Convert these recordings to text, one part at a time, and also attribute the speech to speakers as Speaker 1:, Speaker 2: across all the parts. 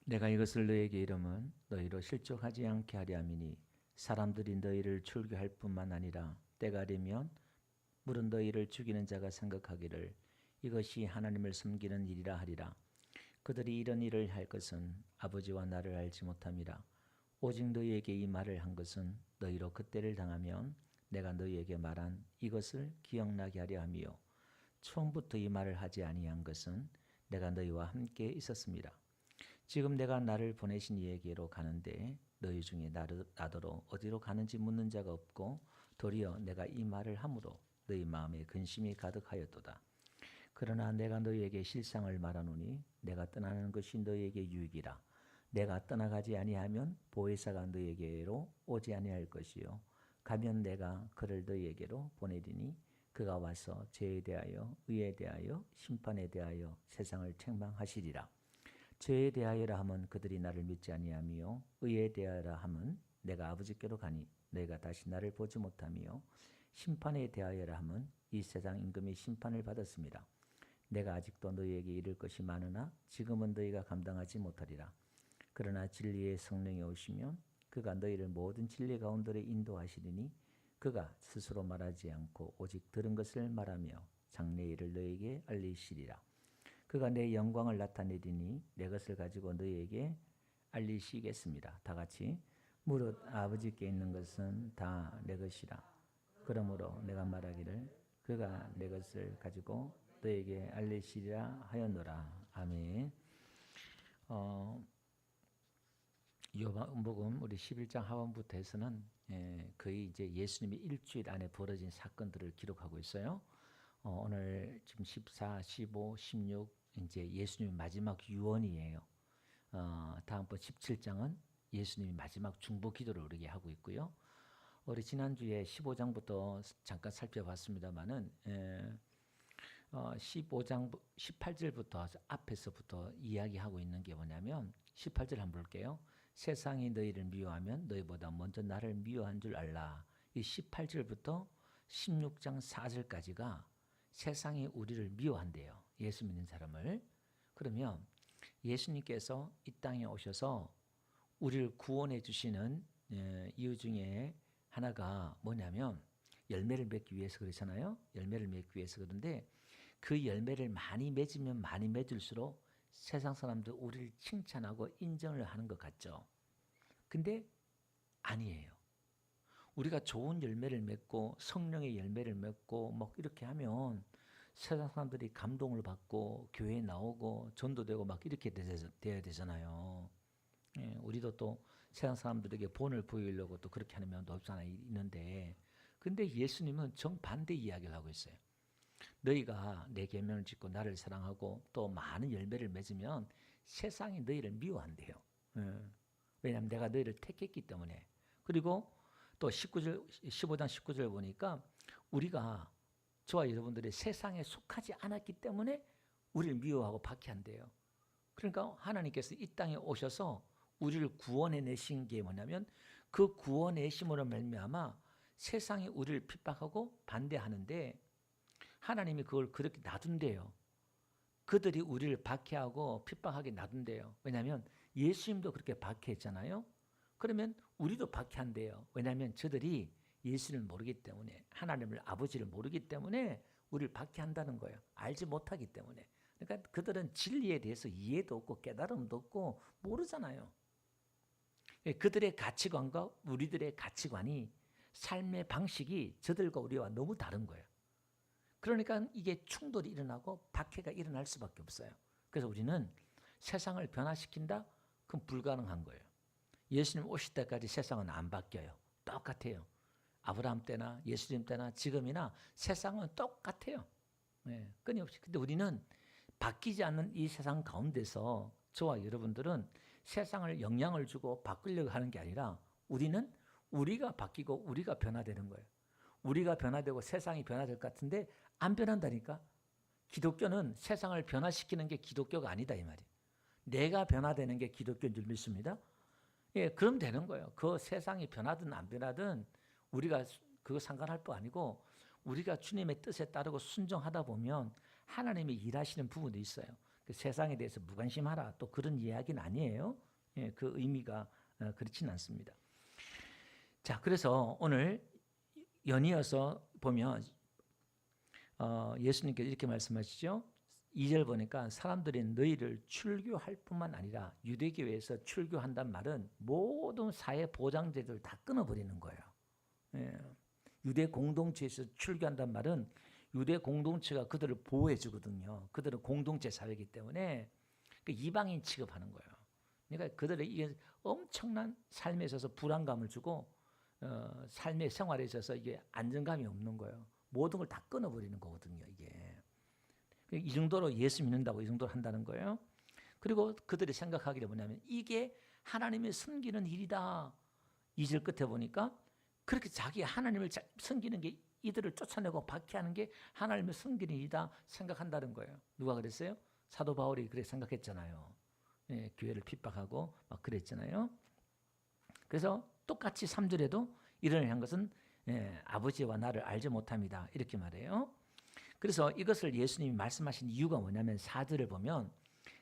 Speaker 1: 내가 이것을 너에게 이름은 너희로 실족하지 않게 하려 함이니 사람들이 너희를 출교할 뿐만 아니라 때가 되면 물은 너희를 죽이는 자가 생각하기를 이것이 하나님을 섬기는 일이라 하리라. 그들이 이런 일을 할 것은 아버지와 나를 알지 못함이라. 오직 너희에게 이 말을 한 것은 너희로 그때를 당하면 내가 너희에게 말한 이것을 기억나게 하려 함이요 처음부터 이 말을 하지 아니한 것은 내가 너희와 함께 있었습니다. 지금 내가 나를 보내신 이에게로 가는데 너희 중에 나더러 어디로 가는지 묻는 자가 없고 도리어 내가 이 말을 함으로 너희 마음에 근심이 가득하였도다. 그러나 내가 너희에게 실상을 말하노니 내가 떠나는 것이 너희에게 유익이라. 내가 떠나가지 아니하면 보혜사가 너희에게로 오지 아니할 것이요 가면 내가 그를 너희에게로 보내리니 그가 와서 죄에 대하여 의에 대하여 심판에 대하여 세상을 책망하시리라. 죄에 대하여라 함은 그들이 나를 믿지 아니하며 의에 대하여라 함은 내가 아버지께로 가니 너희가 다시 나를 보지 못하며 심판에 대하여라 함은 이 세상 임금이 심판을 받았습니다. 내가 아직도 너희에게 이를 것이 많으나 지금은 너희가 감당하지 못하리라. 그러나 진리의 성령이 오시면 그가 너희를 모든 진리 가운데로 인도하시리니 그가 스스로 말하지 않고 오직 들은 것을 말하며 장래일을 너희에게 알리시리라. 그가 내 영광을 나타내리니 내 것을 가지고 너희에게 알리시겠습니다. 다 같이 무릇 아버지께 있는 것은 다 내 것이라. 그러므로 내가 말하기를 그가 내 것을 가지고 너희에게 알리시리라 하였노라. 아멘. 요한복음 우리 11장 하반부터 해서는 거의 이제 예수님이 일주일 안에 벌어진 사건들을 기록하고 있어요. 오늘 지금 14, 15, 16 이제 예수님의 마지막 유언이에요. 다음번 17장은 예수님이 마지막 중보 기도를 우리에게 하고 있고요. 우리 지난주에 15장부터 잠깐 살펴봤습니다만은 15장 18절부터 앞에서부터 이야기하고 있는 게 뭐냐면 18절 한번 볼게요. 세상이 너희를 미워하면 너희보다 먼저 나를 미워한 줄 알라. 이 18절부터 16장 4절까지가 세상이 우리를 미워한대요. 예수 믿는 사람을. 그러면 예수님께서 이 땅에 오셔서 우리를 구원해 주시는 이유 중에 하나가 뭐냐면 열매를 맺기 위해서 그렇잖아요. 열매를 맺기 위해서 그런데 그 열매를 많이 맺으면 많이 맺을수록 세상 사람들 우리를 칭찬하고 인정을 하는 것 같죠. 근데 아니에요. 우리가 좋은 열매를 맺고 성령의 열매를 맺고 막 이렇게 하면 세상 사람들이 감동을 받고 교회에 나오고 전도되고 막 이렇게 돼야 되잖아요. 우리도 또 세상 사람들에게 본을 보이려고 또 그렇게 하는 면도 없지 않아 있는데 근데 예수님은 정반대 이야기를 하고 있어요. 너희가 내 계명을 짓고 나를 사랑하고 또 많은 열매를 맺으면 세상이 너희를 미워한대요. 왜냐하면 내가 너희를 택했기 때문에. 그리고 또 15장 19절 보니까 우리가 저와 여러분들이 세상에 속하지 않았기 때문에 우리를 미워하고 박해한대요. 그러니까 하나님께서 이 땅에 오셔서 우리를 구원해 내신 게 뭐냐면 그 구원내심으로 말미암아 세상이 우리를 핍박하고 반대하는데 하나님이 그걸 그렇게 놔둔대요. 그들이 우리를 박해하고 핍박하게 놔둔대요. 왜냐하면 예수님도 그렇게 박해했잖아요. 그러면 우리도 박해한대요. 왜냐하면 저들이 예수를 모르기 때문에 하나님을 아버지를 모르기 때문에 우리를 박해한다는 거예요. 알지 못하기 때문에. 그러니까 그들은 진리에 대해서 이해도 없고 깨달음도 없고 모르잖아요. 그들의 가치관과 우리들의 가치관이 삶의 방식이 저들과 우리와 너무 다른 거예요. 그러니까 이게 충돌이 일어나고 박해가 일어날 수밖에 없어요. 그래서 우리는 세상을 변화시킨다? 그건 불가능한 거예요. 예수님 오실 때까지 세상은 안 바뀌어요. 똑같아요. 아브라함 때나 예수님 때나 지금이나 세상은 똑같아요. 끊임없이. 근데 우리는 바뀌지 않는 이 세상 가운데서 저와 여러분들은 세상을 영향을 주고 바꾸려고 하는 게 아니라 우리는 우리가 바뀌고 우리가 변화되는 거예요. 우리가 변화되고 세상이 변화될 것 같은데 안 변한다니까. 기독교는 세상을 변화시키는 게 기독교가 아니다 이 말이에요. 내가 변화되는 게 기독교인 줄 믿습니다. 그럼 되는 거예요. 그 세상이 변하든 안 변하든 우리가 그거 상관할 바 아니고 우리가 주님의 뜻에 따르고 순종하다 보면 하나님이 일하시는 부분도 있어요. 그 세상에 대해서 무관심하라 또 그런 이야기는 아니에요. 예, 그 의미가 그렇지는 않습니다. 자, 그래서 오늘 연이어서 보면 예수님께서 이렇게 말씀하시죠. 2절 보니까 사람들이 너희를 출교할 뿐만 아니라 유대교회에서 출교한단 말은 모든 사회 보장제도를 다 끊어버리는 거예요. 예. 유대 공동체에서 출교한단 말은 유대 공동체가 그들을 보호해 주거든요. 그들은 공동체 사회이기 때문에 그 이방인 취급하는 거예요. 그러니까 그들의 이게 엄청난 삶에 있어서 불안감을 주고 삶의 생활에 있어서 이게 안정감이 없는 거예요. 모든 걸 다 끊어버리는 거거든요. 이게 이 정도로 예수 믿는다고 이 정도로 한다는 거예요. 그리고 그들이 생각하기를 뭐냐면 이게 하나님의 섬기는 일이다. 2절 끝에 보니까 그렇게 자기 하나님을 섬기는 게 이들을 쫓아내고 박해하는 게 하나님의 섬기는 일이다 생각한다는 거예요. 누가 그랬어요? 사도 바울이 그렇게 생각했잖아요. 예, 교회를 핍박하고 막 그랬잖아요. 그래서 똑같이 3절에도 이를 한 것은 아버지와 나를 알지 못합니다. 이렇게 말해요. 그래서 이것을 예수님이 말씀하신 이유가 뭐냐면 4절을 보면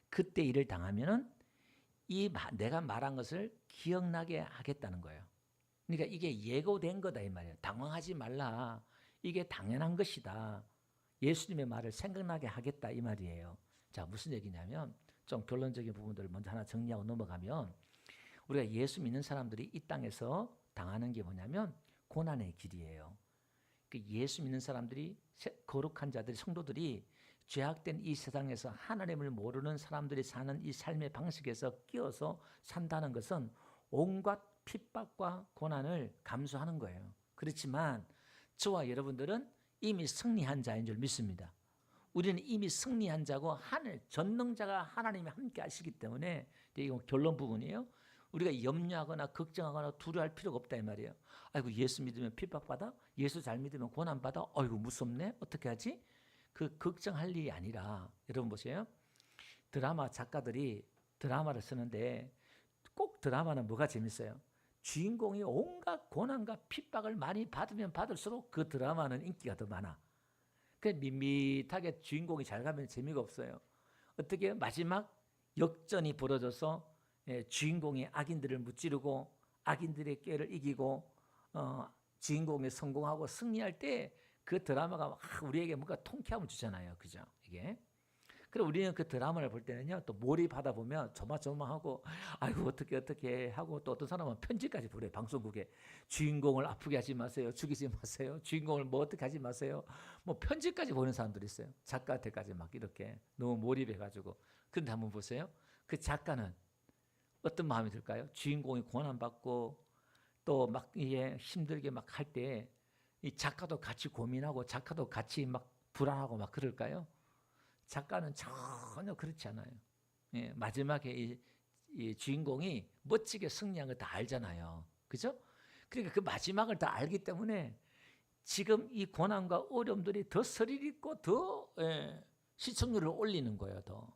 Speaker 1: 그때 일을 당하면은 내가 말한 것을 기억나게 하겠다는 거예요. 그러니까 이게 예고된 거다 이 말이에요. 당황하지 말라. 이게 당연한 것이다. 예수님의 말을 생각나게 하겠다 이 말이에요. 자, 무슨 얘기냐면 좀 결론적인 부분들을 먼저 하나 정리하고 넘어가면 우리가 예수 믿는 사람들이 이 땅에서 당하는 게 뭐냐면 고난의 길이에요. 예수 믿는 사람들이 거룩한 자들이 성도들이 죄악된 이 세상에서 하나님을 모르는 사람들이 사는 이 삶의 방식에서 끼어서 산다는 것은 온갖 핍박과 고난을 감수하는 거예요. 그렇지만 저와 여러분들은 이미 승리한 자인 줄 믿습니다. 우리는 이미 승리한 자고 하늘 전능자가 하나님이 함께 하시기 때문에 이거 결론 부분이에요. 우리가 염려하거나 걱정하거나 두려워할 필요가 없다 이 말이에요. 아이고 예수 믿으면 핍박받아? 예수 잘 믿으면 고난받아? 아이고 무섭네? 어떻게 하지? 그 걱정할 일이 아니라 여러분 보세요. 드라마 작가들이 드라마를 쓰는데 꼭 드라마는 뭐가 재밌어요? 주인공이 온갖 고난과 핍박을 많이 받으면 받을수록 그 드라마는 인기가 더 많아. 그 밋밋하게 주인공이 잘 가면 재미가 없어요. 어떻게 마지막 역전이 벌어져서 주인공이 악인들을 무찌르고 악인들의 꾀를 이기고 주인공이 성공하고 승리할 때 그 드라마가 우리에게 뭔가 통쾌함을 주잖아요. 그죠? 이게. 그럼 우리는 그 드라마를 볼 때는요, 또 몰입하다 보면 조마조마하고, 아이고, 어떻게 하고, 또 어떤 사람은 편지까지 보내요, 방송국에. 주인공을 아프게 하지 마세요. 죽이지 마세요. 주인공을 뭐 어떻게 하지 마세요. 뭐 편지까지 보내는 사람들이 있어요. 작가한테까지 막 이렇게 너무 몰입해가지고. 그런데 한번 보세요. 그 작가는 어떤 마음이 들까요? 주인공이 고난받고, 또 막 이게 힘들게 막 할 때, 이 작가도 같이 고민하고, 작가도 같이 막 불안하고 막 그럴까요? 작가는 전혀 그렇지 않아요. 예, 마지막에 이 주인공이 멋지게 승리한 거 다 알잖아요. 그죠? 그러니까 그 마지막을 다 알기 때문에 지금 이 고난과 어려움들이 더 스릴 있고 더 시청률을 올리는 거예요. 더.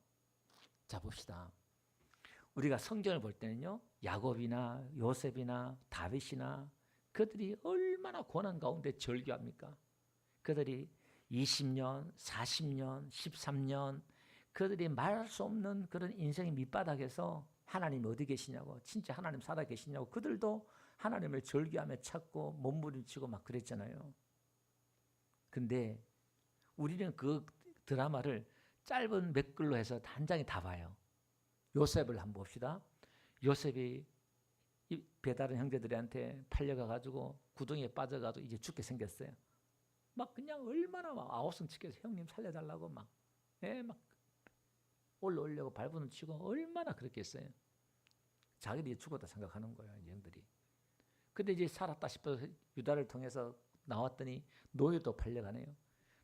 Speaker 1: 자, 봅시다. 우리가 성경을 볼 때는요. 야곱이나 요셉이나 다윗이나 그들이 얼마나 고난 가운데 절규합니까? 그들이 20년, 40년, 13년 그들이 말할 수 없는 그런 인생의 밑바닥에서 하나님 어디 계시냐고 진짜 하나님 살아 계시냐고 그들도 하나님을 절규하며 찾고 몸부림치고 막 그랬잖아요. 근데 우리는 그 드라마를 짧은 몇 글로 해서 한 장에 다 봐요. 요셉을 한번 봅시다. 요셉이 배다른 형제들한테 팔려가가지고 구덩이에 빠져가지고 이제 죽게 생겼어요. 막 그냥 얼마나 막 아우성 치켜서 형님 살려달라고 막 올려고 발버둥 치고 얼마나 그렇게 했어요. 자기들이 죽었다 생각하는 거예요, 이 형들이. 근데 이제 살았다 싶어서 유다를 통해서 나왔더니 노예도 팔려가네요.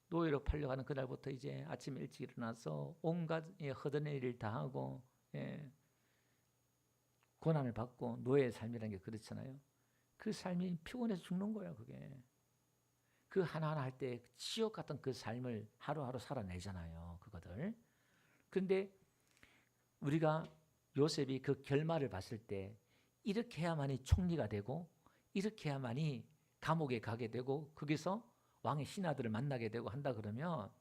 Speaker 1: 노예로 팔려가는 그날부터 이제 아침 일찍 일어나서 온갖 허드렛 일을 다 하고 고난을 받고 노예의 삶이라는 게 그렇잖아요. 그 삶이 피곤해서 죽는 거예요, 그게. 그 하나하나 할 때 지옥 같은 그 삶을 하루하루 살아내잖아요, 그거들. 그런데 우리가 요셉이 그 결말을 봤을 때 이렇게 해야만이 총리가 되고 이렇게 해야만이 감옥에 가게 되고 거기서 왕의 신하들을 만나게 되고 한다 그러면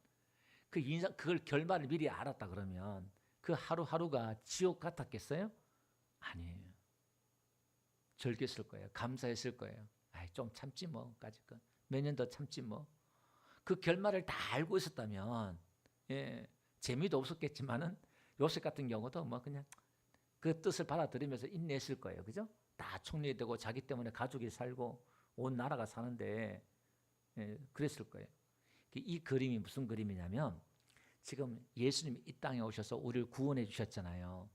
Speaker 1: 그걸 결말을 미리 알았다 그러면 그 하루하루가 지옥 같았겠어요? 아니에요. 절겼을 거예요. 감사했을 거예요. 아이, 좀 참지 뭐. 까짓 몇 년 더 참지 뭐. 그 결말을 다 알고 있었다면 재미도 없었겠지만은 요셉 같은 경우도 뭐 그냥 그 뜻을 받아들이면서 인내했을 거예요. 그죠? 다 총리되고 자기 때문에 가족이 살고 온 나라가 사는데 그랬을 거예요. 이 그림이 무슨 그림이냐면 지금 예수님이 이 땅에 오셔서 우리를 구원해 주셨잖아요.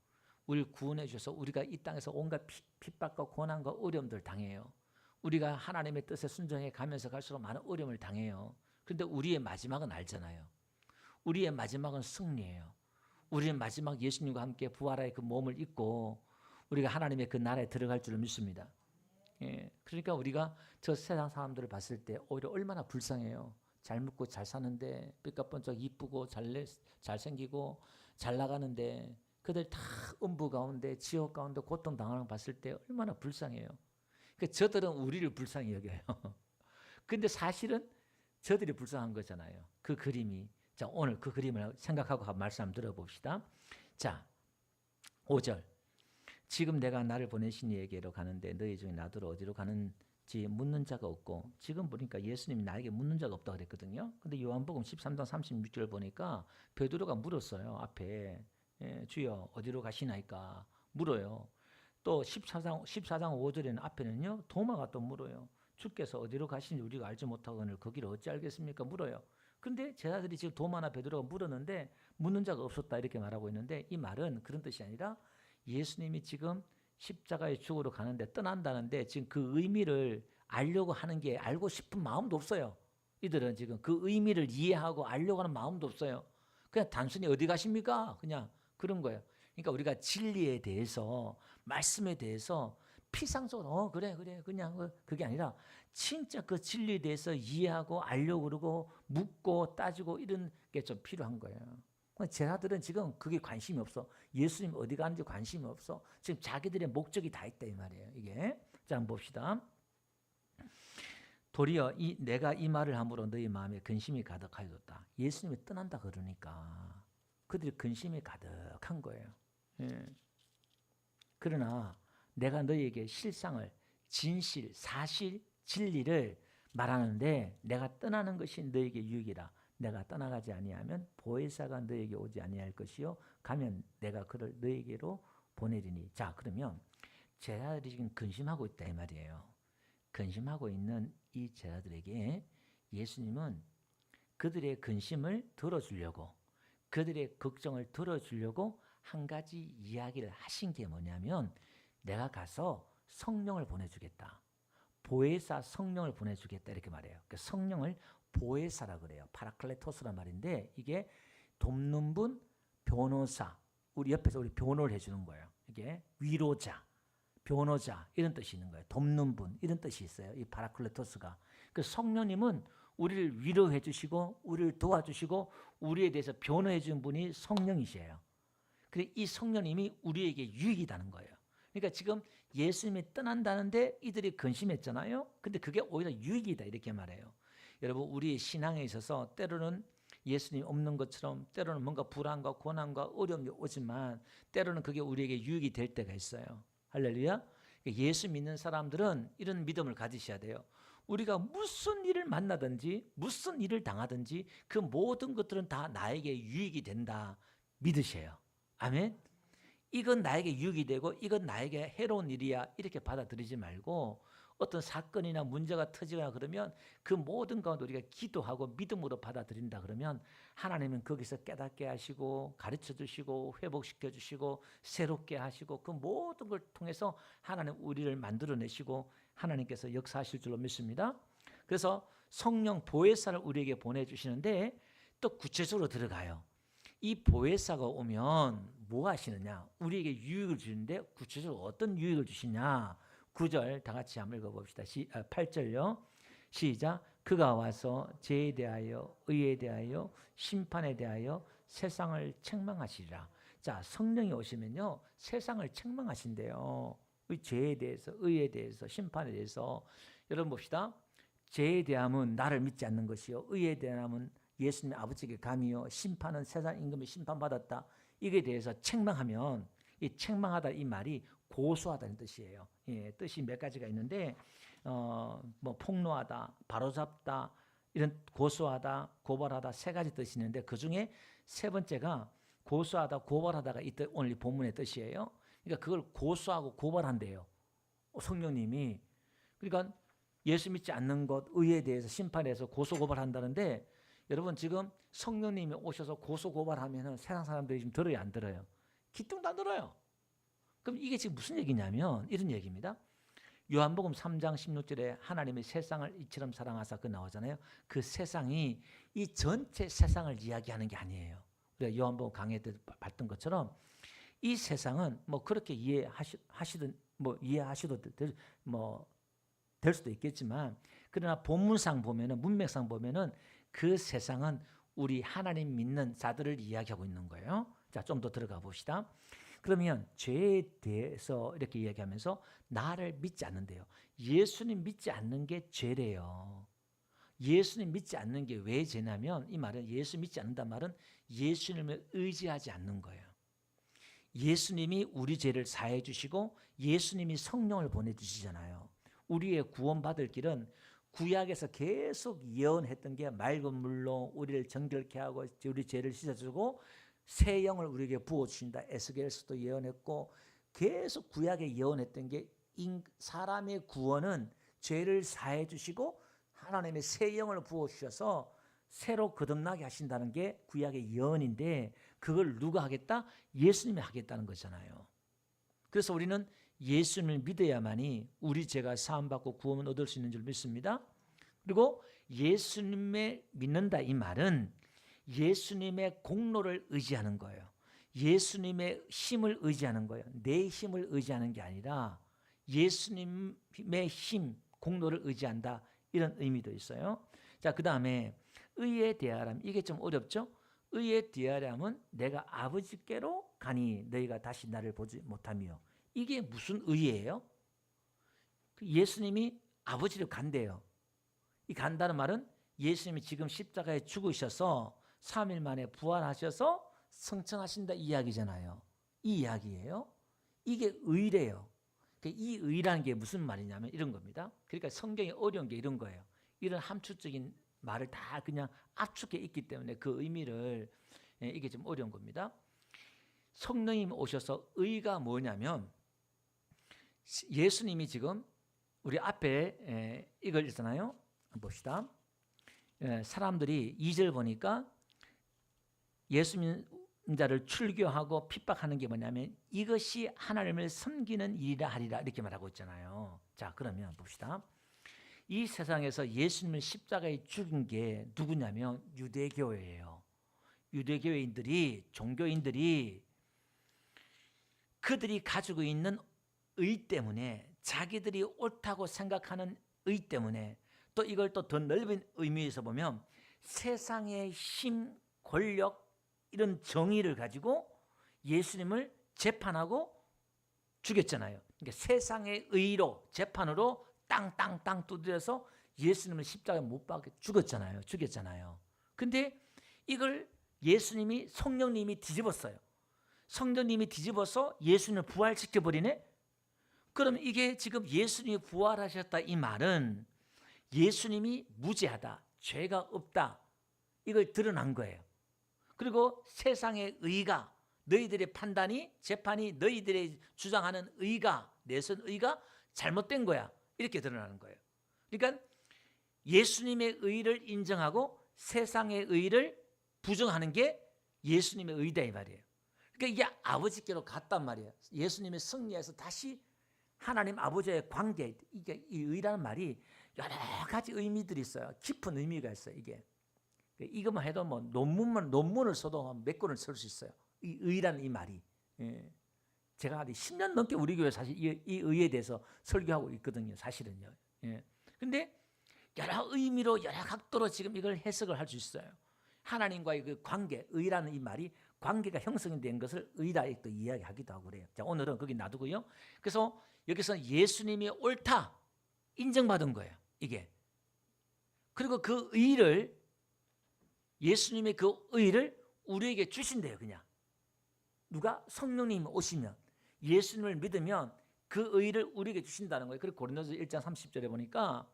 Speaker 1: 우리를 구원해 주셔서 우리가 이 땅에서 온갖 핍박과 고난과 어려움들 당해요. 우리가 하나님의 뜻에 순종해 가면서 갈수록 많은 어려움을 당해요. 그런데 우리의 마지막은 알잖아요. 우리의 마지막은 승리예요. 우리의 마지막 예수님과 함께 부활의 그 몸을 입고 우리가 하나님의 그 나라에 들어갈 줄을 믿습니다. 그러니까 우리가 저 세상 사람들을 봤을 때 오히려 얼마나 불쌍해요. 잘 먹고 잘 사는데 삐까뻔쩍 이쁘고 잘생기고 잘 나가는데 그들 다 음부 가운데 지옥 가운데 고통당하는 거 봤을 때 얼마나 불쌍해요. 그러니까 저들은 우리를 불쌍히 여겨요. 근데 사실은 저들이 불쌍한 거잖아요. 그 그림이. 자, 오늘 그 그림을 생각하고 말씀 한번 들어봅시다. 자, 5절. 지금 내가 나를 보내신 이에게로 가는데 너희 중에 나더러 어디로 가는지 묻는 자가 없고, 지금 보니까 예수님이 나에게 묻는 자가 없다고 그랬거든요. 근데 요한복음 13장 36절 보니까 베드로가 물었어요. 앞에 주여 어디로 가시나이까 물어요. 또 14장 5절에는 앞에는요 도마가 또 물어요. 주께서 어디로 가시는지 우리가 알지 못하거늘 그 길을 어찌 알겠습니까? 물어요. 그런데 제자들이 지금 도마나 베드로가 물었는데 묻는 자가 없었다 이렇게 말하고 있는데, 이 말은 그런 뜻이 아니라 예수님이 지금 십자가의 죽으러 가는데 떠난다는데 지금 그 의미를 알려고 하는 게 알고 싶은 마음도 없어요. 이들은 지금 그 의미를 이해하고 알려고 하는 마음도 없어요. 그냥 단순히 어디 가십니까? 그냥 그런 거예요. 그러니까 우리가 진리에 대해서, 말씀에 대해서 피상적으로 그래 그냥 그게 아니라 진짜 그 진리에 대해서 이해하고 알려고 그러고 묻고 따지고 이런 게 좀 필요한 거예요. 제자들은 지금 그게 관심이 없어. 예수님 어디 가는지 관심이 없어. 지금 자기들의 목적이 다 있다 이 말이에요. 이게. 자, 한번 봅시다. 도리어 내가 이 말을 함으로 너희 마음에 근심이 가득하여졌다. 예수님이 떠난다 그러니까 그들이 근심이 가득한 거예요. 그러나 내가 너희에게 실상을, 진실, 사실, 진리를 말하는데 내가 떠나는 것이 너희에게 유익이라. 내가 떠나가지 아니하면 보혜사가 너희에게 오지 아니할 것이요 가면 내가 그를 너희에게로 보내리니. 자, 그러면 제자들이 지금 근심하고 있다 이 말이에요. 근심하고 있는 이 제자들에게 예수님은 그들의 근심을 들어주려고, 그들의 걱정을 들어주려고 한 가지 이야기를 하신 게 뭐냐면, 내가 가서 성령을 보내주겠다. 보혜사 성령을 보내주겠다 이렇게 말해요. 그 성령을 보혜사라 그래요. 파라클레토스란 말인데 이게 돕는 분, 변호사, 우리 옆에서 우리 변호를 해주는 거예요. 이게 위로자, 변호자 이런 뜻이 있는 거예요. 돕는 분 이런 뜻이 있어요. 이 파라클레토스가. 그 성령님은 우리를 위로해 주시고 우리를 도와주시고 우리에 대해서 변호해 주는 분이 성령이시에요. 그래서 이 성령님이 우리에게 유익이라는 거예요. 그러니까 지금 예수님이 떠난다는데 이들이 근심했잖아요. 근데 그게 오히려 유익이다 이렇게 말해요. 여러분, 우리의 신앙에 있어서 때로는 예수님 없는 것처럼 때로는 뭔가 불안과 고난과 어려움이 오지만 때로는 그게 우리에게 유익이 될 때가 있어요. 할렐루야. 예수 믿는 사람들은 이런 믿음을 가지셔야 돼요. 우리가 무슨 일을 만나든지 무슨 일을 당하든지 그 모든 것들은 다 나에게 유익이 된다 믿으셔요. 아멘. 이건 나에게 유익이 되고 이건 나에게 해로운 일이야 이렇게 받아들이지 말고, 어떤 사건이나 문제가 터지거나 그러면 그 모든 가운데 우리가 기도하고 믿음으로 받아들인다 그러면 하나님은 거기서 깨닫게 하시고 가르쳐 주시고 회복시켜 주시고 새롭게 하시고 그 모든 걸 통해서 하나님 우리를 만들어내시고 하나님께서 역사하실 줄로 믿습니다. 그래서 성령 보혜사를 우리에게 보내주시는데 또 구체적으로 들어가요. 이 보혜사가 오면 뭐 하시느냐? 우리에게 유익을 주는데 구체적으로 어떤 유익을 주시냐? 9절 다 같이 한번 읽어봅시다. 8절요. 시작. 그가 와서 죄에 대하여 의에 대하여 심판에 대하여 세상을 책망하시리라. 자, 성령이 오시면요 세상을 책망하신대요. 죄에 대해서, 의에 대해서, 심판에 대해서. 여러분 봅시다. 죄에 대함은 나를 믿지 않는 것이요 의에 대함은 예수님의 아버지께 감이요 심판은 세상 임금이 심판받았다. 이게 대해서 책망하면 이 책망하다 이 말이 고소하다는 뜻이에요. 예, 뜻이 몇 가지가 있는데 뭐 폭로하다, 바로잡다, 이런 고소하다, 고발하다 세 가지 뜻이 있는데 그 중에 세 번째가 고소하다, 고발하다가 이 뜻, 오늘 이 본문의 뜻이에요. 그러니까 그걸 고소하고 고발한대요. 성령님이. 그러니까 예수 믿지 않는 것, 의에 대해서 심판해서 고소 고발한다는데 여러분 지금 성령님이 오셔서 고소 고발하면은 세상 사람들이 지금 들어요, 안 들어요? 기뚱도 안 들어요. 그럼 이게 지금 무슨 얘기냐면 이런 얘기입니다. 요한복음 3장 16절에 하나님이 세상을 이처럼 사랑하사 그 나오잖아요. 그 세상이 이 전체 세상을 이야기하는 게 아니에요. 우리가 요한복음 강의 때 봤던 것처럼 이 세상은 뭐 그렇게 이해하시든 뭐 이해하셔도 될 수도 있겠지만 그러나 본문상 보면은 문맥상 보면은 그 세상은 우리 하나님 믿는 자들을 이야기하고 있는 거예요. 자, 좀 더 들어가 봅시다. 그러면 죄에 대해서 이렇게 이야기하면서 나를 믿지 않는데요. 예수님 믿지 않는 게 죄래요. 예수님 믿지 않는 게 왜 죄냐면 이 말은 예수 믿지 않는다는 말은 예수님을 의지하지 않는 거예요. 예수님이 우리 죄를 사해 주시고 예수님이 성령을 보내주시잖아요. 우리의 구원받을 길은 구약에서 계속 예언했던 게 맑은 물로 우리를 정결케 하고 우리 죄를 씻어주고 새 영을 우리에게 부어주신다. 에스겔서도 예언했고 계속 구약에 예언했던 게 사람의 구원은 죄를 사해 주시고 하나님의 새 영을 부어주셔서 새로 거듭나게 하신다는 게 구약의 예언인데 그걸 누가 하겠다? 예수님이 하겠다는 거잖아요. 그래서 우리는 예수님을 믿어야만이 우리 죄가 사함받고 구원을 얻을 수 있는 줄 믿습니다. 그리고 예수님을 믿는다 이 말은 예수님의 공로를 의지하는 거예요. 예수님의 힘을 의지하는 거예요. 내 힘을 의지하는 게 아니라 예수님의 힘, 공로를 의지한다. 이런 의미도 있어요. 자, 그 다음에 의에 대하람. 이게 좀 어렵죠? 의에 대하람은 내가 아버지께로 가니 너희가 다시 나를 보지 못하며. 이게 무슨 의예요? 예수님이 아버지를 간대요. 이 간다는 말은 예수님이 지금 십자가에 죽으셔서 3일 만에 부활하셔서 성천하신다 이 이야기잖아요. 이 이야기예요. 이게 의래요. 이 의라는 게 무슨 말이냐면 이런 겁니다. 그러니까 성경이 어려운 게 이런 거예요. 이런 함축적인 말을 다 그냥 압축해 있기 때문에 그 의미를 이게 좀 어려운 겁니다. 성령님이 오셔서 의가 뭐냐면 예수님이 지금 우리 앞에 이걸 있잖아요. 봅시다. 사람들이 2절 보니까 예수 믿는 자를 출교하고 핍박하는 게 뭐냐면 이것이 하나님을 섬기는 일이라 하리라 이렇게 말하고 있잖아요. 자, 그러면 봅시다. 이 세상에서 예수님을 십자가에 죽인 게 누구냐면 유대교회예요. 유대교회인들이 종교인들이 그들이 가지고 있는 의 때문에 자기들이 옳다고 생각하는 의 때문에 또 이걸 또 더 넓은 의미에서 보면 세상의 힘, 권력 이런 정의를 가지고 예수님을 재판하고 죽였잖아요. 그러니까 세상의 의로 재판으로 땅 두드려서 예수님을 십자가에 못 박게 죽였잖아요. 근데 이걸 예수님이 성령님이 뒤집었어요. 성령님이 뒤집어서 예수님을 부활시켜버리네? 그럼 이게 지금 예수님이 부활하셨다 이 말은 예수님이 무죄하다, 죄가 없다 이걸 드러난 거예요. 그리고 세상의 의가 너희들의 판단이 재판이 너희들의 주장하는 의가 내선 의가 잘못된 거야 이렇게 드러나는 거예요. 그러니까 예수님의 의를 인정하고 세상의 의를 부정하는 게 예수님의 의다 이 말이에요. 그러니까 이게 아버지께로 갔단 말이에요. 예수님의 승리에서 다시 하나님 아버지의 관계, 이게 이 의라는 말이 여러 가지 의미들이 있어요. 깊은 의미가 있어요. 이것만 해도 뭐 논문을 써도 몇 권을 쓸 수 있어요. 이 의라는 이 말이. 제가 10년 넘게 우리 교회 사실 이 의에 대해서 설교하고 있거든요. 사실은요. 근데 여러 의미로 여러 각도로 지금 이걸 해석을 할 수 있어요. 하나님과의 그 관계, 의라는 이 말이 관계가 형성이 된 것을 의다 또 이야기하기도 하고 그래요. 자, 오늘은 거기 놔두고요. 그래서 여기서 예수님이 옳다 인정받은 거예요. 이게. 그리고 그 의를 예수님의 그 의를 우리에게 주신대요. 그냥. 누가 성령님이 오시면 예수님을 믿으면 그 의를 우리에게 주신다는 거예요. 그리고 고린도서 1장 30절에 보니까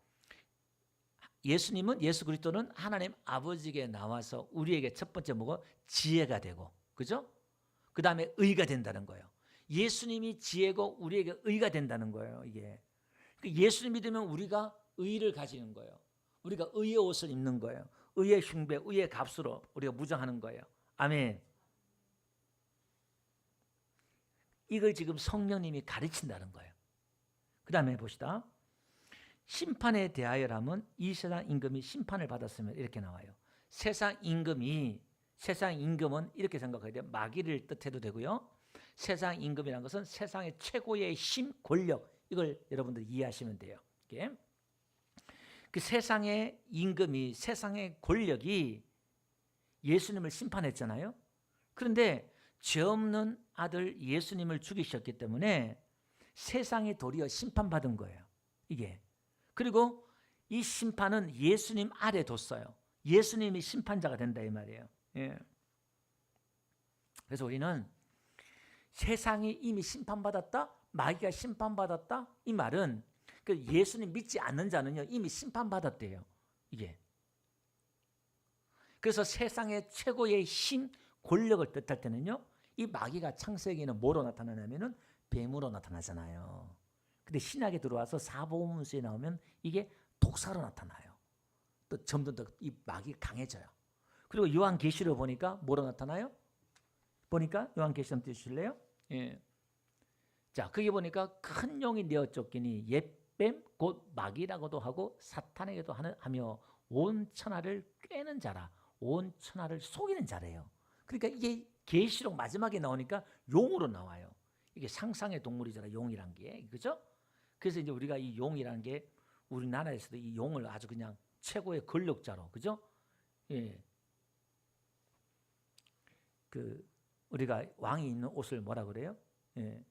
Speaker 1: 예수 그리스도는 하나님 아버지에게 나와서 우리에게 첫 번째 뭐고 지혜가 되고, 그죠? 그 다음에 의가 된다는 거예요. 예수님이 지혜고 우리에게 의가 된다는 거예요. 이게 예수님 믿으면 우리가 의를 가지는 거예요. 우리가 의의 옷을 입는 거예요. 의의 흉배, 의의 값으로 우리가 무장하는 거예요. 아멘. 이걸 지금 성령님이 가르친다는 거예요. 그 다음에 봅시다. 심판에 대하여라면 이 세상 임금이 심판을 받았으면 이렇게 나와요. 세상 임금은 이렇게 생각해야 돼요. 마귀를 뜻해도 되고요. 세상 임금이라는 것은 세상의 최고의 힘, 권력, 이걸 여러분들이 이해하시면 돼요. 이게. 그 세상의 임금이, 세상의 권력이 예수님을 심판했잖아요. 그런데 죄 없는 아들 예수님을 죽이셨기 때문에 세상이 도리어 심판받은 거예요. 이게. 그리고 이 심판은 예수님 아래 뒀어요. 예수님이 심판자가 된다 이 말이에요. 예. 그래서 우리는 세상이 이미 심판받았다, 마귀가 심판받았다, 이 말은 그 예수님 믿지 않는 자는요 이미 심판받았대요. 이게. 그래서 세상의 최고의 힘, 권력을 뜻할 때는요, 이 마귀가 창세기에는 뭐로 나타나냐면은 뱀으로 나타나잖아요. 근데 신약에 들어와서 사복음서에 나오면 이게 독사로 나타나요. 또 점점 더 이 마귀가 강해져요. 그리고 요한계시록 보니까 뭐로 나타나요? 보니까 요한계시록 한번 띄우실래요? 예. 자, 거기 보니까 큰 용이 내어 쫓기니 옛뱀 곧 마귀라고도 하고 사탄에게도 하며 온 천하를 꿰는 자라. 온 천하를 속이는 자래요. 그러니까 이게 계시록 마지막에 나오니까 용으로 나와요. 이게 상상의 동물이잖아, 용이란 게. 그죠? 그래서 이제 우리가 이 용이라는 게 우리나라에서도 이 용을 아주 그냥 최고의 권력자로, 그죠? 예. 그 우리가 왕이 입는 옷을 뭐라 그래요? 예.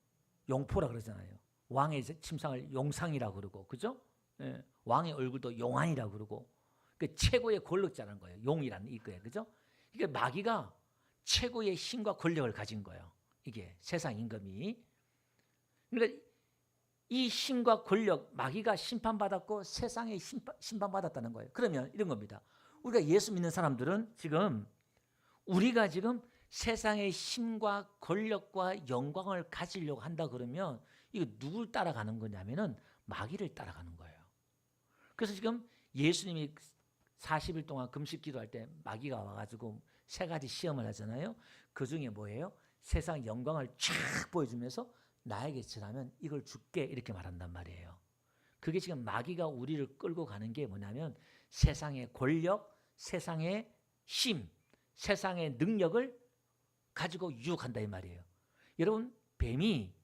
Speaker 1: 용포라 그러잖아요. 왕의 침상을 용상이라고 그러고, 그죠? 예. 왕의 얼굴도 용안이라고 그러고, 그 최고의 권력자라는 거예요. 용이라는 이거예요, 그죠? 이게 마귀가 최고의 힘과 권력을 가진 거예요. 이게 세상 임금이. 그러니까 이 힘과 권력, 마귀가 심판받았고 세상에 심판받았다는 거예요. 그러면 이런 겁니다. 우리가 예수 믿는 사람들은 우리가 지금 세상의 힘과 권력과 영광을 가지려고 한다 그러면 이거 누굴 따라가는 거냐면은 마귀를 따라가는 거예요. 그래서 지금 예수님이 40일 동안 금식 기도할 때 마귀가 와가지고 3가지 시험을 하잖아요. 그 중에 뭐예요? 세상 영광을 쫙 보여주면서 나에게 절하면 이걸 줄게 이렇게 말한단 말이에요. 그게 지금 마귀가 우리를 끌고 가는 게 뭐냐면 세상의 권력, 세상의 힘, 세상의 능력을 가지고 유혹한다 이 말이에요. 여러분, 뱀이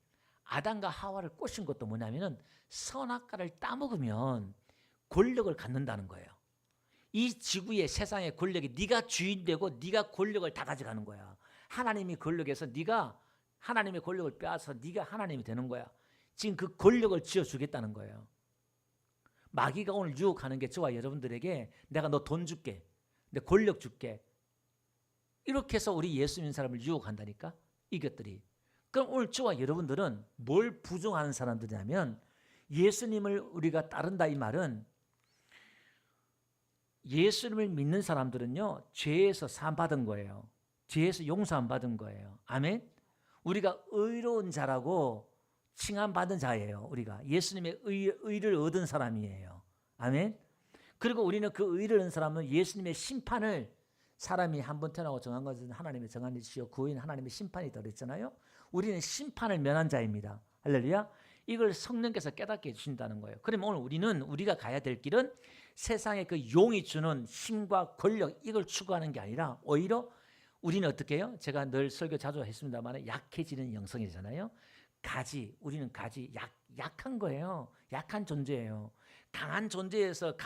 Speaker 1: 아담과 하와를 꼬신 것도 뭐냐면은 선악과를 따먹으면 권력을 갖는다는 거예요. 이 지구의 세상의 권력이 네가 주인 되고 네가 권력을 다 가져가는 거야. 하나님이 권력에서 네가 하나님의 권력을 빼앗아서 네가 하나님이 되는 거야. 지금 그 권력을 쥐어주겠다는 거예요. 마귀가 오늘 유혹하는 게 저와 여러분들에게 내가 너 돈 줄게, 내 권력 줄게, 이렇게 해서 우리 예수 믿는 사람을 유혹한다니까, 이것들이. 그럼 오늘 저와 여러분들은 뭘 부정하는 사람들이냐면 예수님을 우리가 따른다 이 말은 예수님을 믿는 사람들은요 죄에서 사함받은 거예요. 죄에서 용서함 받은 거예요. 아멘. 우리가 의로운 자라고 칭함받은 자예요. 우리가 예수님의 의를 얻은 사람이에요. 아멘. 그리고 우리는 그 의를 얻은 사람은 예수님의 심판을, 사람이 한 번 태어나고 정한 것은 하나님의 정한 일이시요 그 후에는 하나님의 심판이 있다고 그랬잖아요. 우리는 심판을 면한 자입니다. 할렐루야. 이걸 성령께서 깨닫게 해주신다는 거예요. 그러면 오늘 우리가 가야 될 길은 세상의 그 용이 주는 힘과 권력, 이걸 추구하는 게 아니라 오히려 우리는 어떻게 해요? 제가 늘 설교 자주 했습니다만 약해지는 영성이잖아요. 우리는 약한 거예요. 약한 존재예요. 강한 존재에서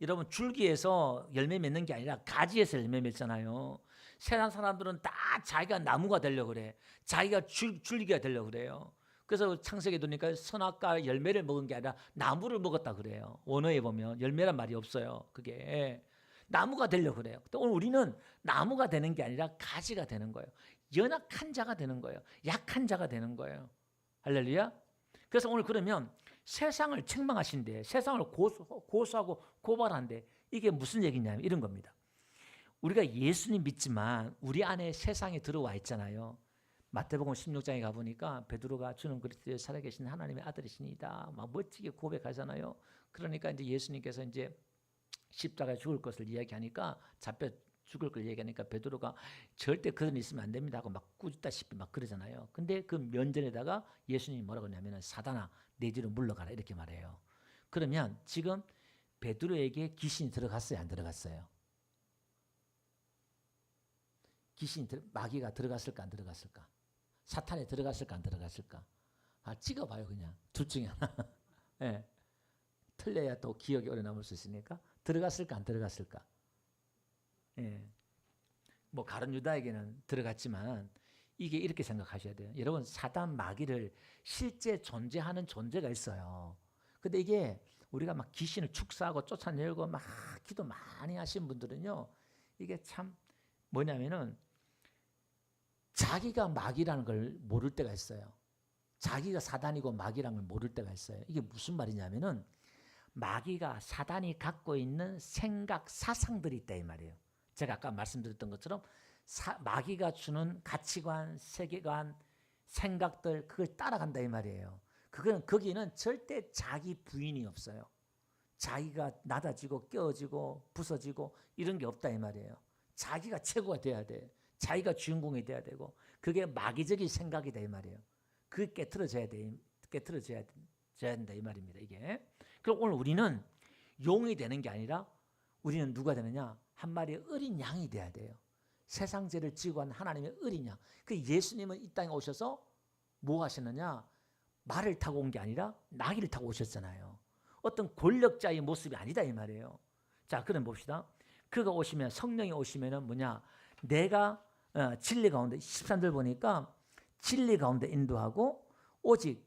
Speaker 1: 여러분 줄기에서 열매 맺는 게 아니라 가지에서 열매 맺잖아요. 세상 사람들은 다 자기가 나무가 되려고 그래. 자기가 줄기가 되려고 그래요. 그래서 창세기에 보니까 선악과 열매를 먹은 게 아니라 나무를 먹었다 그래요. 원어에 보면 열매란 말이 없어요. 그게 나무가 되려고 그래요. 또 오늘 우리는 나무가 되는 게 아니라 가지가 되는 거예요. 연약한 자가 되는 거예요. 약한 자가 되는 거예요. 할렐루야. 그래서 오늘 그러면 세상을 책망하신대. 세상을 고소하고 고발한대. 이게 무슨 얘기냐면 이런 겁니다. 우리가 예수님 믿지만 우리 안에 세상이 들어와 있잖아요. 마태복음 16장에 가보니까 베드로가 주는 그리스도의 살아계신 하나님의 아들이시니다 막 멋지게 고백하잖아요. 그러니까 이제 예수님께서 이제 십자가에 죽을 것을 이야기하니까 잡혀 죽을 걸 얘기하니까 베드로가 절대 그런 일 있으면 안 됩니다 하고 막 꾸짖다시피 막 그러잖아요. 근데 그 면전에다가 예수님이 뭐라고 하냐면 사단아 내 뒤로 물러가라 이렇게 말해요. 그러면 지금 베드로에게 귀신이 들어갔어요, 안 들어갔어요? 마귀가 들어갔을까 안 들어갔을까? 사탄에 들어갔을까 안 들어갔을까? 찍어봐요 그냥 둘 중에 하나. 네. 틀려야 또 기억이 오래 남을 수 있으니까 들어갔을까 안 들어갔을까? 예. 뭐 가룟 유다에게는 들어갔지만 이게 이렇게 생각하셔야 돼요. 여러분 사단 마귀를 실제 존재하는 존재가 있어요. 근데 이게 우리가 막 귀신을 축사하고 쫓아내고 막 기도 많이 하신 분들은요. 이게 참 뭐냐면은 자기가 마귀라는 걸 모를 때가 있어요. 자기가 사단이고 마귀라는 걸 모를 때가 있어요. 이게 무슨 말이냐면은 마귀가 사단이 갖고 있는 생각, 사상들이 있다 이 말이에요. 제가 아까 말씀드렸던 것처럼 마귀가 주는 가치관, 세계관, 생각들 그걸 따라간다 이 말이에요. 거기는 절대 자기 부인이 없어요. 자기가 낮아지고 깨어지고 부서지고 이런 게 없다 이 말이에요. 자기가 최고가 돼야 돼. 자기가 주인공이 돼야 되고 그게 마귀적인 생각이다 이 말이에요. 그게 깨트려져야 된다 이 말입니다. 이게. 그럼 오늘 우리는 용이 되는 게 아니라 우리는 누가 되느냐? 한 마리의 어린 양이 돼야 돼요. 세상 죄를 지고 한 하나님의 어린 양. 그 예수님은 이 땅에 오셔서 뭐 하셨느냐? 말을 타고 온 게 아니라 나귀를 타고 오셨잖아요. 어떤 권력자의 모습이 아니다 이 말이에요. 자, 그럼 봅시다. 그가 오시면 성령이 오시면은 뭐냐? 내가 진리 가운데 13절 보니까 진리 가운데 인도하고 오직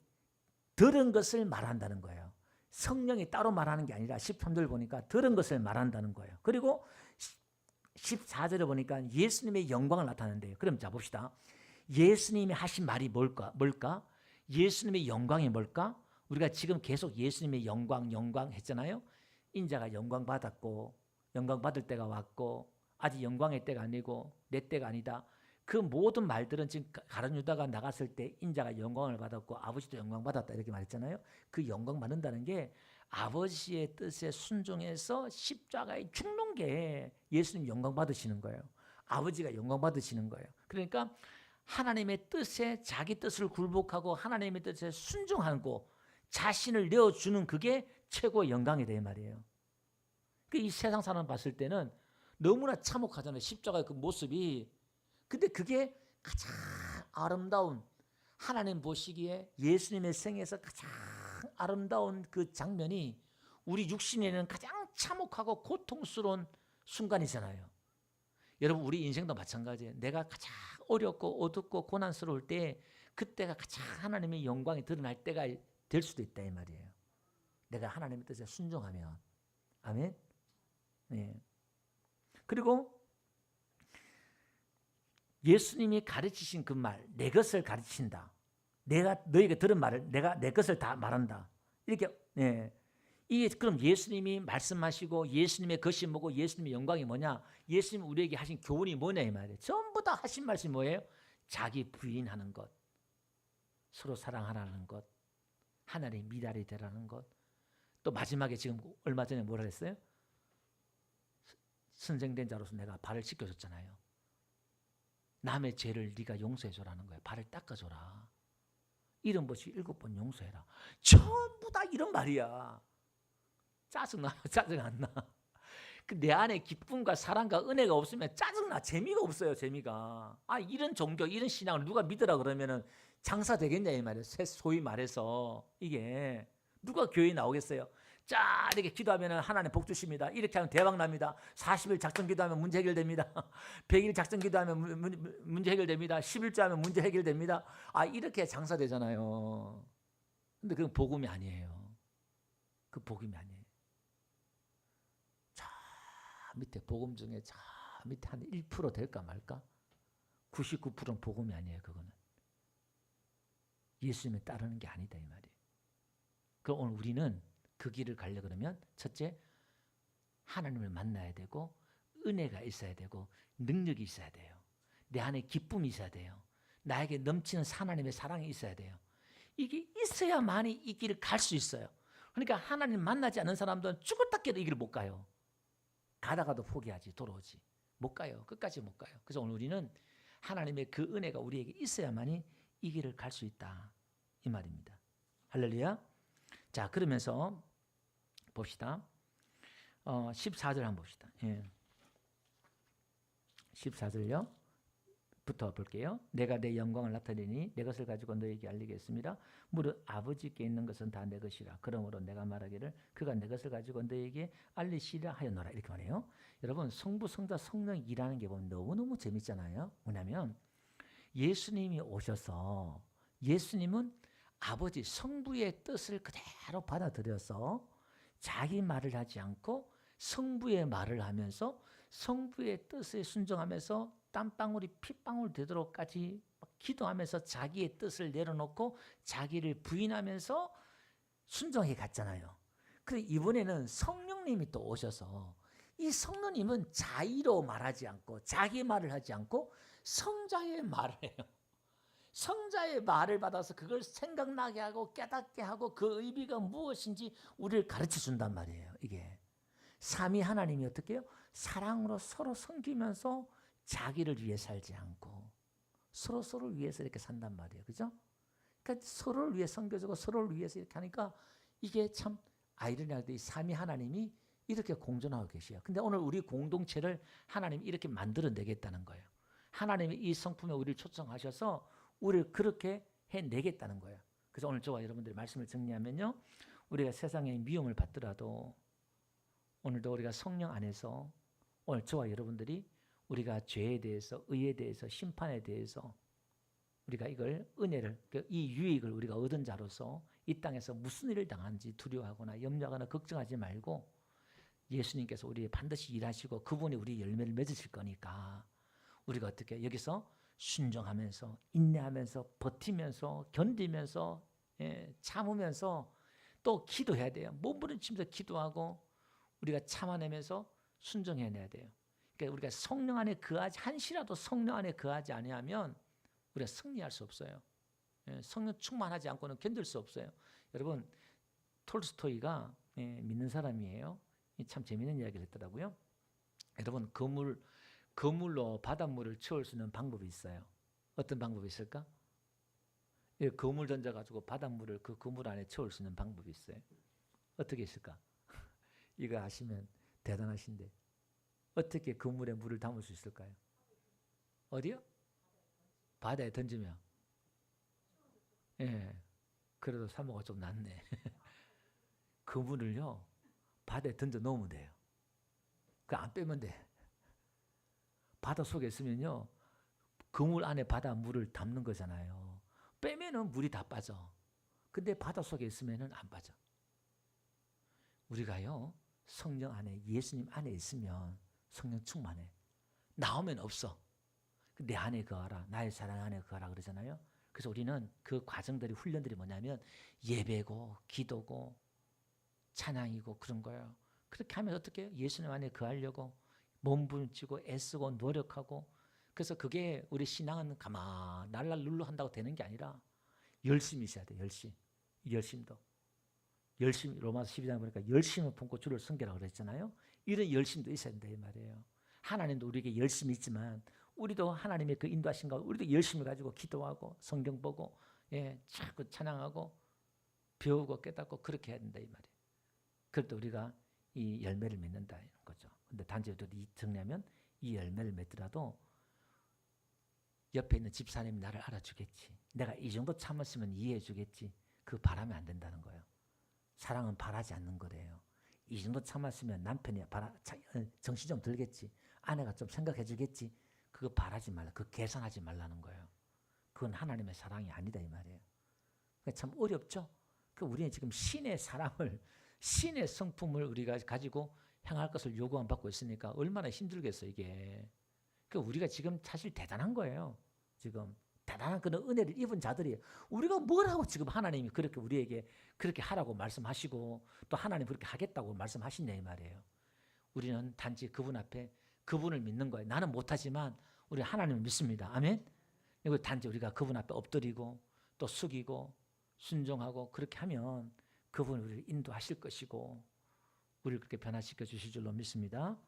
Speaker 1: 들은 것을 말한다는 거예요. 성령이 따로 말하는 게 아니라 13절 보니까 들은 것을 말한다는 거예요. 그리고 14절에 보니까 예수님의 영광을 나타낸대요. 그럼 자 봅시다. 예수님이 하신 말이 뭘까? 예수님의 영광이 뭘까? 우리가 지금 계속 예수님의 영광 했잖아요. 인자가 영광 받았고 영광 받을 때가 왔고 아직 영광의 때가 아니고 내 때가 아니다. 그 모든 말들은 지금 가룟 유다가 나갔을 때 인자가 영광을 받았고 아버지도 영광 받았다 이렇게 말했잖아요. 그 영광 받는다는 게 아버지의 뜻에 순종해서 십자가에 죽는 게 예수님 영광 받으시는 거예요. 아버지가 영광 받으시는 거예요. 그러니까 하나님의 뜻에 자기 뜻을 굴복하고 하나님의 뜻에 순종하고 자신을 내어주는 그게 최고의 영광이 돼 말이에요. 이 세상 사람 봤을 때는 너무나 참혹하잖아요. 십자가의 그 모습이. 근데 그게 가장 아름다운 하나님 보시기에 예수님의 생에서 가장 아름다운 그 장면이 우리 육신에는 가장 참혹하고 고통스러운 순간이잖아요. 여러분 우리 인생도 마찬가지예요. 내가 가장 어렵고 어둡고 고난스러울 때 그때가 가장 하나님의 영광이 드러날 때가 될 수도 있다 이 말이에요. 내가 하나님의 뜻에 순종하면. 아멘. 네. 그리고 예수님이 가르치신 그 말, 내 것을 가르친다. 내가 너에게 들은 말을 내가 내 것을 다 말한다. 이렇게 이게 그럼 예수님이 말씀하시고 예수님의 것이 뭐고 예수님의 영광이 뭐냐? 예수님이 우리에게 하신 교훈이 뭐냐 이 말이에요. 전부 다 하신 말씀이 뭐예요? 자기 부인하는 것, 서로 사랑하라는 것, 하나님의 미달이 되라는 것. 또 마지막에 지금 얼마 전에 뭐라 했어요? 선생된 자로서 내가 발을 씻겨줬잖아요. 남의 죄를 네가 용서해줘라는 거예요. 발을 닦아줘라. 이런 것이 7번 용서해라. 전부 다 이런 말이야. 짜증나? 짜증 안 나? 내 안에 기쁨과 사랑과 은혜가 없으면 짜증나. 재미가 없어요. 재미가. 이런 종교, 이런 신앙을 누가 믿으라 그러면은 장사 되겠냐 이 말이에요. 소위 말해서 이게 누가 교회에 나오겠어요? 자 이렇게 기도하면 하나님 복 주십니다. 이렇게 하면 대박 납니다. 40일 작전 기도하면 문제 해결됩니다. 100일 작전 기도하면 문제 해결됩니다. 10일째 하면 문제 해결됩니다. 이렇게 장사되잖아요. 근데 그건 복음이 아니에요. 그 복음이 아니에요. 자 밑에 복음 중에 자 밑에 한 1% 될까 말까? 99%는 복음이 아니에요. 그거는 예수님을 따르는 게 아니다 이 말이에요. 그럼 오늘 우리는 그 길을 가려 그러면 첫째 하나님을 만나야 되고 은혜가 있어야 되고 능력이 있어야 돼요. 내 안에 기쁨이 있어야 돼요. 나에게 넘치는 하나님의 사랑이 있어야 돼요. 이게 있어야만이 이 길을 갈 수 있어요. 그러니까 하나님 만나지 않는 사람들은 죽었다 깨도 이 길을 못 가요. 가다가도 포기하지 돌아오지 못 가요. 끝까지 못 가요. 그래서 오늘 우리는 하나님의 그 은혜가 우리에게 있어야만이 이 길을 갈 수 있다 이 말입니다. 할렐루야. 자 그러면서 봅시다. 14절 한번 봅시다. 14절요. 부터 볼게요. 내가 내 영광을 나타내니 내 것을 가지고 너에게 알리겠습니다. 무릇 아버지께 있는 것은 다 내 것이라. 그러므로 내가 말하기를 그가 내 것을 가지고 너에게 알리시라 하였노라. 이렇게 말해요. 여러분 성부, 성자, 성령 일하는 게 보면 너무너무 재밌잖아요. 뭐냐면 예수님이 오셔서 예수님은 아버지 성부의 뜻을 그대로 받아들여서 자기 말을 하지 않고 성부의 말을 하면서 성부의 뜻에 순종하면서 땀방울이 핏방울 되도록까지 기도하면서 자기의 뜻을 내려놓고 자기를 부인하면서 순종해 갔잖아요. 그런데 이번에는 성령님이 또 오셔서 이 성령님은 자의로 말하지 않고 자기 말을 하지 않고 성자의 말을 해요. 성자의 말을 받아서 그걸 생각나게 하고 깨닫게 하고 그 의미가 무엇인지 우리를 가르쳐 준단 말이에요. 이게 삼위 하나님이 어떻게 해요? 사랑으로 서로 섬기면서 자기를 위해 살지 않고 서로를 위해서 이렇게 산단 말이에요. 그죠? 그러니까 서로를 위해 섬겨주고 서로를 위해서 이렇게 하니까 이게 참 아이러니하게 이 삼위 하나님이 이렇게 공존하고 계셔요. 근데 오늘 우리 공동체를 하나님이 이렇게 만들어내겠다는 거예요. 하나님이 이 성품에 우리를 초청하셔서 우리를 그렇게 해내겠다는 거예요. 그래서 오늘 저와 여러분들의 말씀을 정리하면요. 우리가 세상에 미움을 받더라도 오늘도 우리가 성령 안에서 오늘 저와 여러분들이 우리가 죄에 대해서 의에 대해서 심판에 대해서 우리가 이걸 은혜를 이 유익을 우리가 얻은 자로서 이 땅에서 무슨 일을 당한지 두려워하거나 염려하거나 걱정하지 말고 예수님께서 우리 반드시 일하시고 그분이 우리 열매를 맺으실 거니까 우리가 어떻게 여기서 순종하면서 인내하면서 버티면서 견디면서 참으면서 또 기도해야 돼요. 몸부림치면서 기도하고 우리가 참아내면서 순종해내야 돼요. 그러니까 우리가 성령 안에 거하지 한시라도 성령 안에 거하지 아니하면 우리가 승리할 수 없어요. 성령 충만하지 않고는 견딜 수 없어요. 여러분 톨스토이가 믿는 사람이에요. 참 재미있는 이야기를 했더라고요. 여러분 거물로 바닷물을 채울 수 있는 방법이 있어요. 어떤 방법이 있을까? 거물 던져가지고 바닷물을 그 그물 안에 채울 수 있는 방법이 있어요. 어떻게 있을까? 이거 아시면 대단하신데 어떻게 그물에 물을 담을 수 있을까요? 어디요? 바다에 던지면. 그래도 사모가 좀 낫네. 그물을요 바다에 던져 놓으면 돼요. 그 안 빼면 돼. 바다 속에 있으면요 그물 안에 바닷물을 담는 거잖아요. 빼면은 물이 다 빠져. 근데 바다 속에 있으면은 안 빠져. 우리가요 성령 안에 예수님 안에 있으면 성령 충만해. 나오면 없어. 내 안에 거하라. 나의 사랑 안에 거하라 그러잖아요. 그래서 우리는 그 과정들이 훈련들이 뭐냐면 예배고 기도고 찬양이고 그런 거예요. 그렇게 하면 어떻게 해요? 예수님 안에 거하려고 몸부림치고 애쓰고 노력하고 그래서 그게 우리 신앙은 가만 날랄룰루 한다고 되는 게 아니라 열심히 있어야 돼. 열심도. 열심히 로마서 12장 보니까 열심을 품고 주를 섬기라고 그랬잖아요. 이런 열심도 있어야 된다 이 말이에요. 하나님도 우리에게 열심이 있지만 우리도 하나님의 그 인도하신가 우리도 열심을 가지고 기도하고 성경 보고 자꾸 찬양하고 배우고 깨닫고 그렇게 해야 된다 이 말이에요. 그럴 때 우리가 이 열매를 맺는다 이런 거죠. 근데 단지 정리하면 이 열매를 맺더라도 옆에 있는 집사님이 나를 알아주겠지. 내가 이 정도 참았으면 이해해 주겠지. 그 바라면 안 된다는 거예요. 사랑은 바라지 않는 거래요. 이 정도 참았으면 남편이 정신 좀 들겠지. 아내가 좀 생각해 주겠지. 그거 바라지 말라. 그거 계산하지 말라는 거예요. 그건 하나님의 사랑이 아니다 이 말이에요. 그러니까 참 어렵죠. 우리는 지금 신의 사랑을 신의 성품을 우리가 가지고 행할 것을 요구만 받고 있으니까 얼마나 힘들겠어 이게. 우리가 지금 사실 대단한 거예요. 지금 대단한 그런 은혜를 입은 자들이에요. 우리가 뭘 하고 지금 하나님이 그렇게 우리에게 그렇게 하라고 말씀하시고 또 하나님 그렇게 하겠다고 말씀하시냐 이 말이에요. 우리는 단지 그분 앞에 그분을 믿는 거예요. 나는 못하지만 우리 하나님을 믿습니다. 아멘. 이거 단지 우리가 그분 앞에 엎드리고 또 숙이고 순종하고 그렇게 하면 그분이 우리를 인도하실 것이고 우리를 그렇게 변화시켜 주실 줄로 믿습니다.